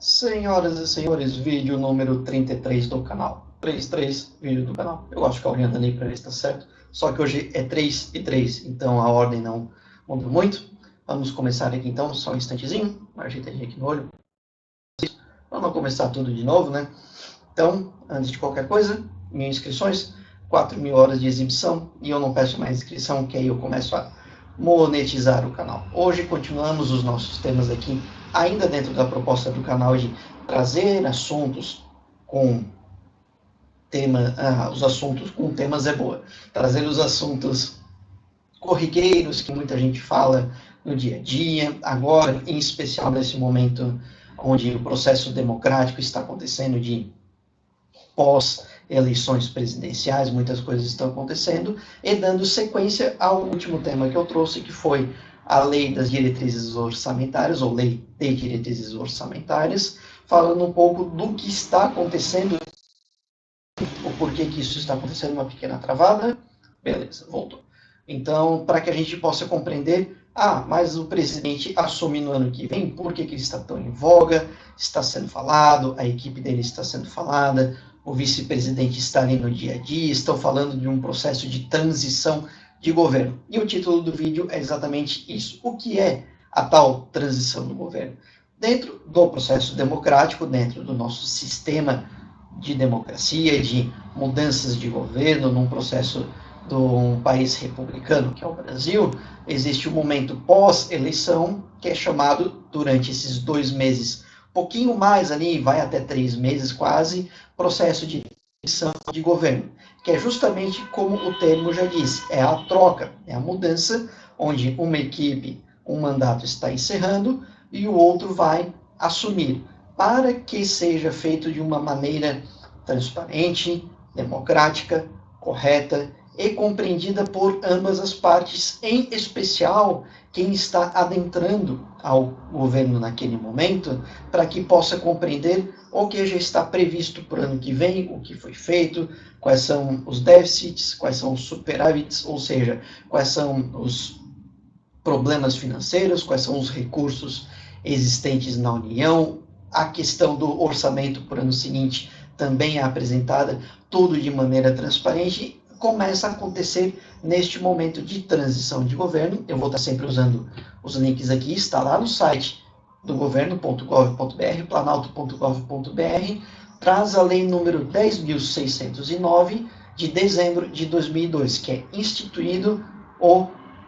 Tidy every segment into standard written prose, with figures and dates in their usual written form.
Senhoras e senhores, vídeo número 33 do canal. 33, vídeo do canal. Eu gosto de ficar olhando ali para ver se está certo. Só que hoje é 3 e 3, então a ordem não muda muito. Vamos começar aqui então, só um instantezinho. Ajeitei aqui no olho. Vamos começar tudo de novo, né? Então, antes de qualquer coisa, minhas inscrições, 4.000 horas de exibição, e eu não peço mais inscrição, que aí eu começo a monetizar o canal. Hoje continuamos os nossos temas aqui, ainda dentro da proposta do canal de trazer assuntos com os assuntos com temas é boa. Trazer os assuntos corriqueiros que muita gente fala no dia a dia, agora, em especial nesse momento onde o processo democrático está acontecendo de pós-eleições presidenciais, muitas coisas estão acontecendo, e dando sequência ao último tema que eu trouxe, que foi a Lei das Diretrizes Orçamentárias, ou Lei de Diretrizes Orçamentárias, falando um pouco do que está acontecendo, o porquê que isso está acontecendo, uma pequena travada. Beleza, voltou. Então, para que a gente possa compreender, mas o presidente assume no ano que vem, por que ele está tão em voga, está sendo falado, a equipe dele está sendo falada, o vice-presidente está ali no dia a dia, estão falando de um processo de transição de governo. E o título do vídeo é exatamente isso. O que é a tal transição do governo? Dentro do processo democrático, dentro do nosso sistema de democracia, de mudanças de governo, num processo de um país republicano, que é o Brasil, existe um momento pós-eleição, que é chamado, durante esses 2 meses, pouquinho mais ali, vai até 3 meses quase, processo de transição de governo, que é justamente como o termo já diz, é a troca, é a mudança, onde uma equipe, um mandato está encerrando e o outro vai assumir, para que seja feito de uma maneira transparente, democrática, correta e compreendida por ambas as partes, em especial quem está adentrando ao governo naquele momento, para que possa compreender o que já está previsto para o ano que vem, o que foi feito, quais são os déficits, quais são os superávites, ou seja, quais são os problemas financeiros, quais são os recursos existentes na União, a questão do orçamento para o ano seguinte também é apresentada, tudo de maneira transparente, começa a acontecer neste momento de transição de governo. Eu vou estar sempre usando os links aqui, está lá no site do governo.gov.br, planalto.gov.br, traz a lei número 10.609, de dezembro de 2002, que é instituído o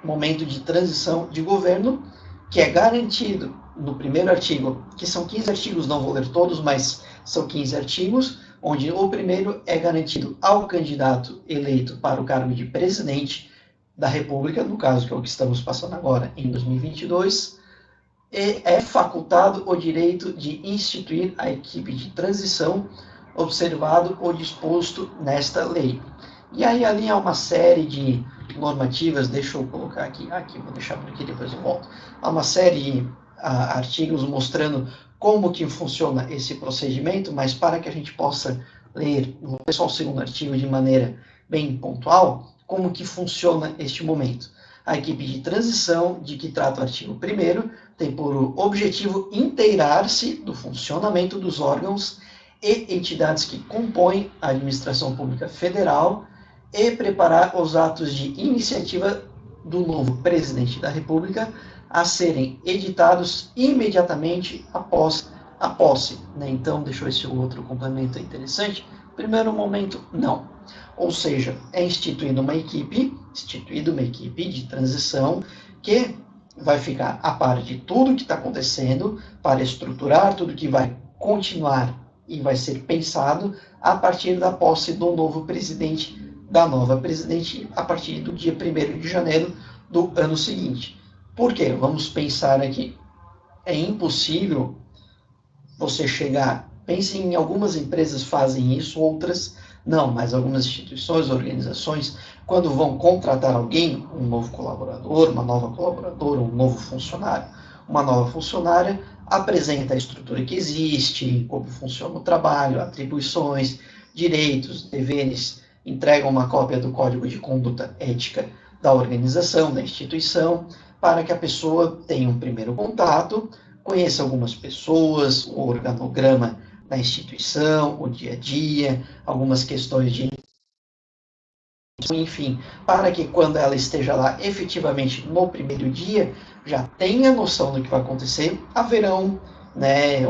momento de transição de governo, que é garantido no primeiro artigo, que são 15 artigos, não vou ler todos, mas são 15 artigos, onde o primeiro é garantido ao candidato eleito para o cargo de presidente da República, no caso que é o que estamos passando agora em 2022, e é facultado o direito de instituir a equipe de transição, observado o disposto nesta lei. E aí ali há uma série de normativas, deixa eu colocar aqui, vou deixar por aqui, depois eu volto. Há uma série de artigos mostrando como que funciona esse procedimento, mas para que a gente possa ler, vou ler só o segundo artigo de maneira bem pontual, como que funciona este momento. A equipe de transição, de que trata o artigo 1º, tem por objetivo inteirar-se do funcionamento dos órgãos e entidades que compõem a administração pública federal e preparar os atos de iniciativa do novo presidente da República a serem editados imediatamente após a posse. Né? Então, deixa eu ver se o outro complemento é interessante. Primeiro momento, não. Ou seja, é instituída uma equipe de transição que vai ficar a par de tudo que está acontecendo para estruturar tudo que vai continuar e vai ser pensado a partir da posse do novo presidente, da nova presidente, a partir do dia 1º de janeiro do ano seguinte. Por quê? Vamos pensar aqui. É impossível você chegar... Pense em algumas empresas fazem isso, outras não, mas algumas instituições, organizações, quando vão contratar alguém, um novo colaborador, uma nova colaboradora, um novo funcionário, uma nova funcionária, apresenta a estrutura que existe, como funciona o trabalho, atribuições, direitos, deveres, entregam uma cópia do Código de Conduta Ética da organização, da instituição, para que a pessoa tenha um primeiro contato conheça algumas pessoas, o organograma da instituição, o dia a dia, algumas questões de enfim, para que quando ela esteja lá efetivamente no primeiro dia, já tenha noção do que vai acontecer. Haverão, né,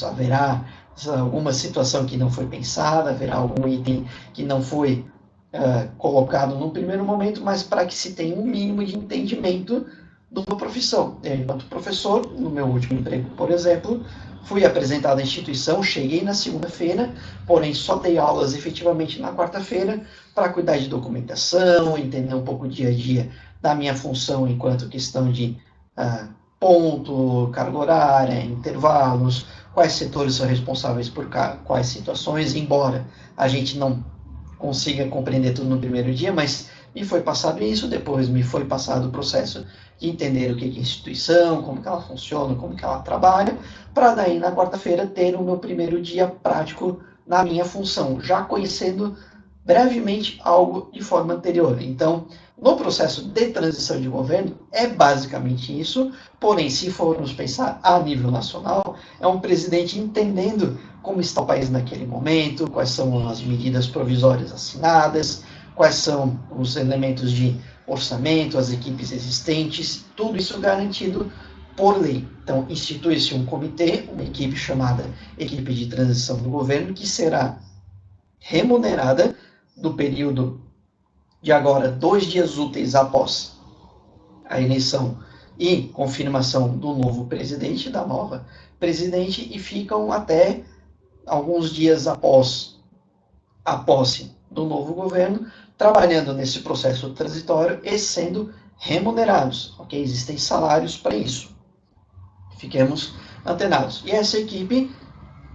haverá alguma situação que não foi pensada, haverá algum item que não foi colocado no primeiro momento, mas para que se tenha um mínimo de entendimento da profissão. Enquanto professor, no meu último emprego, por exemplo, fui apresentado à instituição, cheguei na segunda-feira, porém só dei aulas efetivamente na quarta-feira para cuidar de documentação, entender um pouco o dia a dia da minha função enquanto questão de ponto, carga horária, intervalos, quais setores são responsáveis por quais situações, embora a gente não consiga compreender tudo no primeiro dia, mas me foi passado isso, depois me foi passado o processo de entender o que é instituição, como que ela funciona, como que ela trabalha, para daí na quarta-feira ter o meu primeiro dia prático na minha função, já conhecendo brevemente algo de forma anterior. Então, no processo de transição de governo, é basicamente isso, porém, se formos pensar a nível nacional, é um presidente entendendo como está o país naquele momento, quais são as medidas provisórias assinadas, quais são os elementos de orçamento, as equipes existentes, tudo isso garantido por lei. Então, institui-se um comitê, uma equipe chamada Equipe de Transição do Governo, que será remunerada do período de agora 2 dias úteis após a eleição e confirmação do novo presidente, da nova presidente, e ficam até alguns dias após a posse do novo governo, trabalhando nesse processo transitório e sendo remunerados, ok? Existem salários para isso. Fiquemos antenados. E essa equipe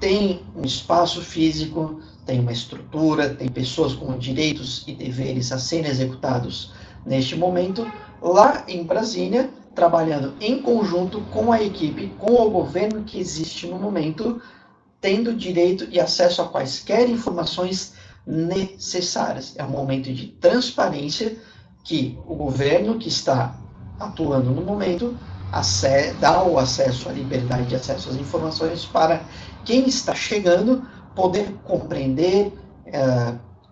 tem um espaço físico, tem uma estrutura, tem pessoas com direitos e deveres a serem executados neste momento, lá em Brasília, trabalhando em conjunto com a equipe, com o governo que existe no momento, tendo direito e acesso a quaisquer informações necessárias. É um momento de transparência que o governo que está atuando no momento dá o acesso, a liberdade de acesso às informações para quem está chegando poder compreender,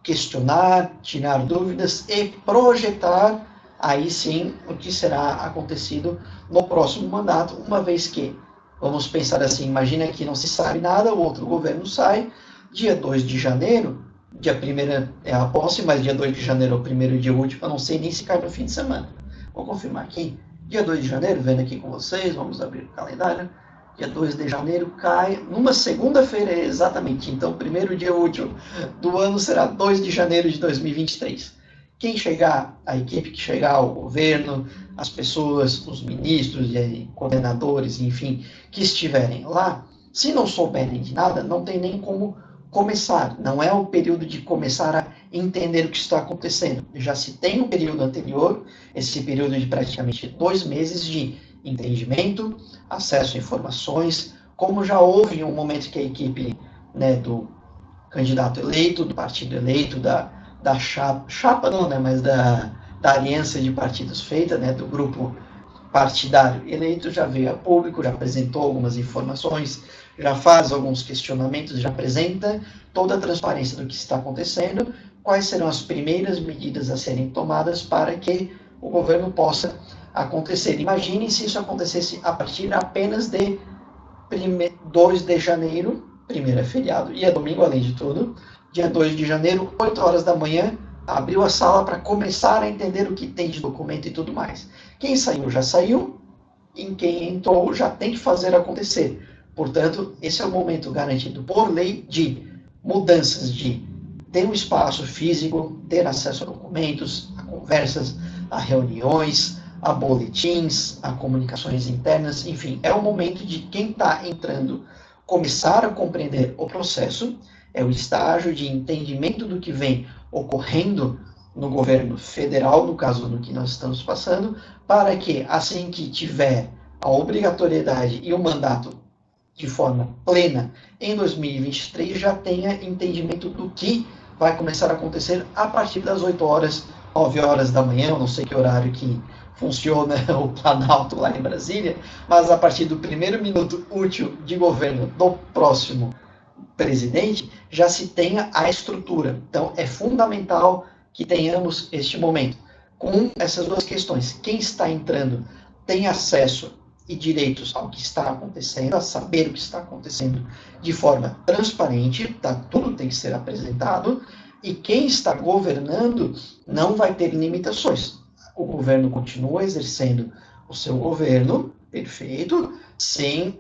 questionar, tirar dúvidas e projetar aí sim o que será acontecido no próximo mandato, uma vez que, vamos pensar assim, imagina que não se sabe nada, o outro governo sai, dia 2 de janeiro, dia 1º é a posse, mas dia 2 de janeiro é o primeiro dia útil, eu não sei nem se cai no fim de semana. Vou confirmar aqui. Dia 2 de janeiro, vendo aqui com vocês, vamos abrir o calendário. Dia 2 de janeiro cai numa segunda-feira, exatamente. Então, o primeiro dia útil do ano será 2 de janeiro de 2023. Quem chegar, a equipe que chegar ao governo, as pessoas, os ministros e coordenadores, enfim, que estiverem lá, se não souberem de nada, não tem nem como começar. Não é o período de começar a entender o que está acontecendo. Já se tem um período anterior, esse período de praticamente 2 meses de entendimento, acesso a informações, como já houve um momento que a equipe, né, do candidato eleito, do partido eleito, da chapa não, né, mas da aliança de partidos feita, né, do grupo partidário eleito, já veio a público, já apresentou algumas informações, já faz alguns questionamentos, já apresenta toda a transparência do que está acontecendo, quais serão as primeiras medidas a serem tomadas para que o governo possa acontecer. Imagine se isso acontecesse a partir apenas de 2 de janeiro, primeiro é feriado e é domingo além de tudo, dia 2 de janeiro, 8 horas da manhã, abriu a sala para começar a entender o que tem de documento e tudo mais. Quem saiu já saiu, e quem entrou já tem que fazer acontecer. Portanto, esse é o momento garantido por lei de mudanças, de ter um espaço físico, ter acesso a documentos, a conversas, a reuniões, a boletins, a comunicações internas, enfim, é o momento de quem está entrando começar a compreender o processo, é o estágio de entendimento do que vem ocorrendo no governo federal, no caso no que nós estamos passando, para que, assim que tiver a obrigatoriedade e o mandato de forma plena em 2023, já tenha entendimento do que vai começar a acontecer a partir das 8 horas 9 horas da manhã, eu não sei que horário que funciona o Planalto lá em Brasília, mas a partir do primeiro minuto útil de governo do próximo presidente, já se tenha a estrutura. Então, é fundamental que tenhamos este momento. Com essas duas questões, quem está entrando tem acesso e direitos ao que está acontecendo, a saber o que está acontecendo de forma transparente, tá? Tudo tem que ser apresentado, e quem está governando não vai ter limitações. O governo continua exercendo o seu governo, perfeito, sem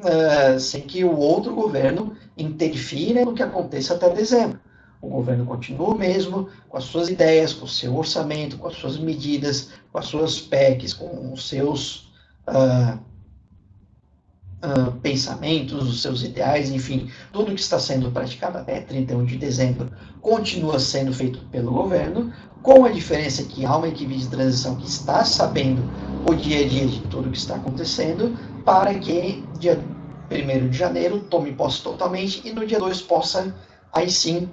que o outro governo interfira no que aconteça até dezembro. O governo continua mesmo com as suas ideias, com o seu orçamento, com as suas medidas, com as suas PECs, com os seus pensamentos, os seus ideais, enfim, tudo que está sendo praticado até 31 de dezembro continua sendo feito pelo governo, com a diferença que há uma equipe de transição que está sabendo o dia a dia de tudo que está acontecendo, para que dia 1º de janeiro tome posse totalmente e no dia 2 possa, aí sim,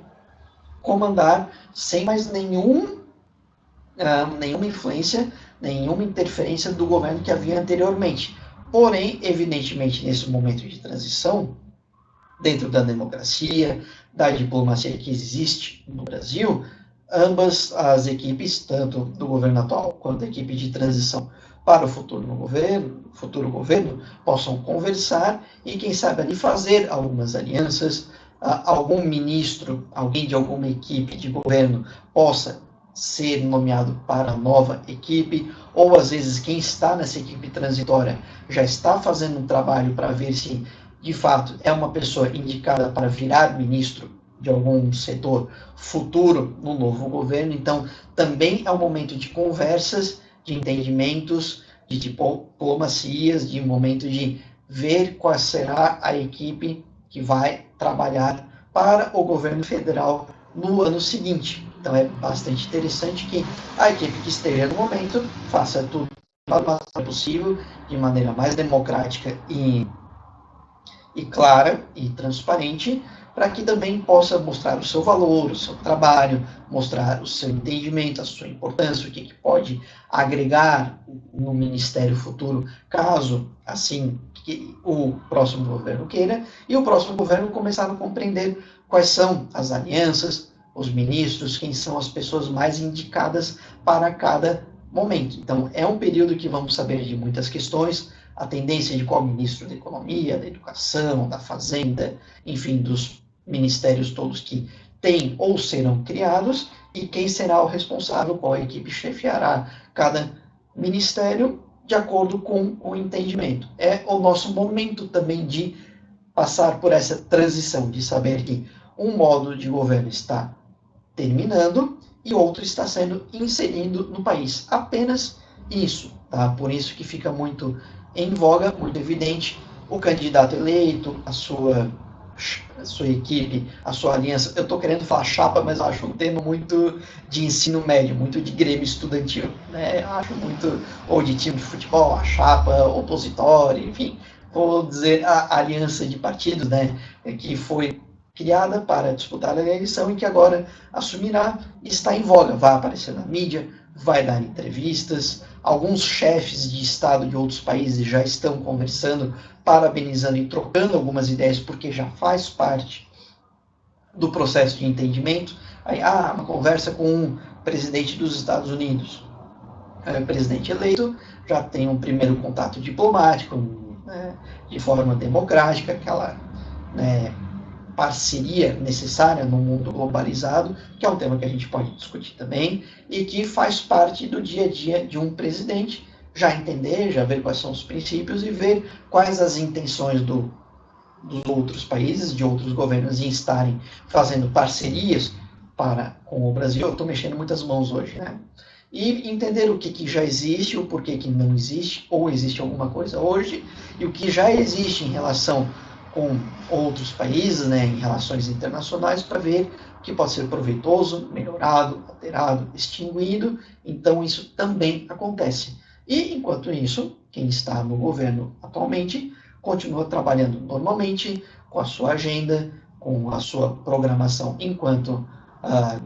comandar sem mais nenhuma influência, nenhuma interferência do governo que havia anteriormente. Porém, evidentemente, nesse momento de transição, dentro da democracia, da diplomacia que existe no Brasil, ambas as equipes, tanto do governo atual quanto da equipe de transição para o futuro governo, possam conversar e, quem sabe, ali fazer algumas alianças, algum ministro, alguém de alguma equipe de governo possa ser nomeado para a nova equipe, ou às vezes quem está nessa equipe transitória já está fazendo um trabalho para ver se de fato é uma pessoa indicada para virar ministro de algum setor futuro no novo governo. Então, também é um momento de conversas, de entendimentos, de diplomacias, de momento de ver qual será a equipe que vai trabalhar para o governo federal no ano seguinte. Então, é bastante interessante que a equipe que esteja no momento faça tudo o possível, de maneira mais democrática e clara e transparente, para que também possa mostrar o seu valor, o seu trabalho, mostrar o seu entendimento, a sua importância, o que pode agregar no ministério futuro, caso assim que o próximo governo queira, e o próximo governo começar a compreender quais são as alianças, os ministros, quem são as pessoas mais indicadas para cada momento. Então, é um período que vamos saber de muitas questões, a tendência de qual ministro da Economia, da Educação, da Fazenda, enfim, dos ministérios todos que têm ou serão criados, e quem será o responsável, qual equipe chefiará cada ministério, de acordo com o entendimento. É o nosso momento também de passar por essa transição, de saber que um modo de governo está terminando e outro está sendo inserido no país. Apenas isso, tá? Por isso que fica muito em voga, muito evidente, o candidato eleito, a sua equipe, a sua aliança. Eu estou querendo falar chapa, mas eu acho um termo muito de ensino médio, muito de grêmio estudantil, né? Eu acho muito, ou de time de futebol, a chapa opositória, enfim, vou dizer a aliança de partidos, né? Que foi criada para disputar a eleição e que agora assumirá e está em voga, vai aparecer na mídia, vai dar entrevistas, alguns chefes de Estado de outros países já estão conversando, parabenizando e trocando algumas ideias, porque já faz parte do processo de entendimento. Aí, uma conversa com o presidente dos Estados Unidos. O presidente eleito já tem um primeiro contato diplomático, né, de forma democrática, aquela parceria necessária no mundo globalizado, que é um tema que a gente pode discutir também, e que faz parte do dia a dia de um presidente, já entender, já ver quais são os princípios e ver quais as intenções dos outros países, de outros governos, em estarem fazendo parcerias com o Brasil. Eu estou mexendo muitas mãos hoje, né? E entender o que já existe, o porquê que não existe, ou existe alguma coisa hoje, e o que já existe em relação com outros países, né, em relações internacionais, para ver o que pode ser proveitoso, melhorado, alterado, extinguido. Então, isso também acontece. E, enquanto isso, quem está no governo atualmente continua trabalhando normalmente, com a sua agenda, com a sua programação enquanto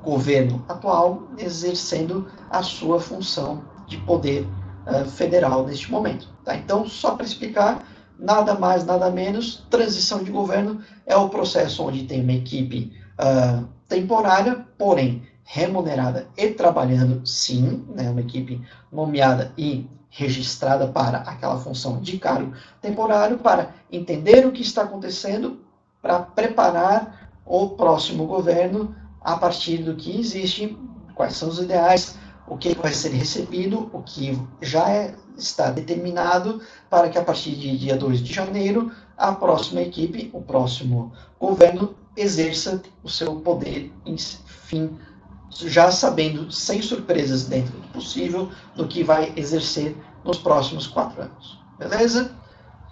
governo atual exercendo a sua função de poder federal neste momento. Tá? Então, só para explicar, nada mais, nada menos, transição de governo é o processo onde tem uma equipe temporária, porém remunerada e trabalhando, sim, né, uma equipe nomeada e registrada para aquela função de cargo temporário, para entender o que está acontecendo, para preparar o próximo governo a partir do que existe, quais são os ideais, o que vai ser recebido, o que já está determinado para que a partir de dia 2 de janeiro a próxima equipe, o próximo governo exerça o seu poder, enfim, já sabendo, sem surpresas dentro do possível, do que vai exercer nos próximos 4 anos. Beleza?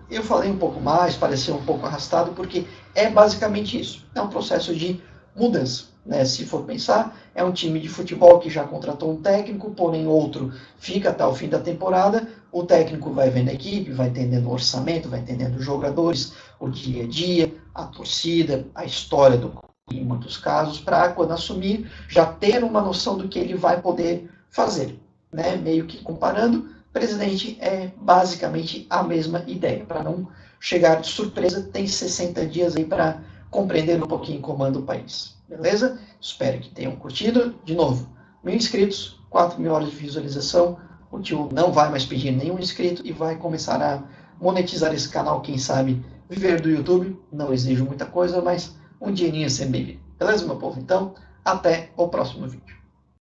Eu falei um pouco mais, pareceu um pouco arrastado, porque é basicamente isso. É um processo de mudança. Né? Se for pensar, é um time de futebol que já contratou um técnico, porém outro fica até o fim da temporada, o técnico vai vendo a equipe, vai entendendo o orçamento, vai entendendo os jogadores, o dia a dia, a torcida, a história do clube, em muitos casos, para quando assumir, já ter uma noção do que ele vai poder fazer. Né? Meio que comparando, presidente é basicamente a mesma ideia. Para não chegar de surpresa, tem 60 dias aí para compreender um pouquinho como anda o país. Beleza? Espero que tenham curtido. De novo, 1.000 inscritos, 4.000 horas de visualização. O tio não vai mais pedir nenhum inscrito e vai começar a monetizar esse canal, quem sabe viver do YouTube. Não exijo muita coisa, mas um dinheirinho é sempre bem-vindo. Beleza, meu povo? Então, até o próximo vídeo.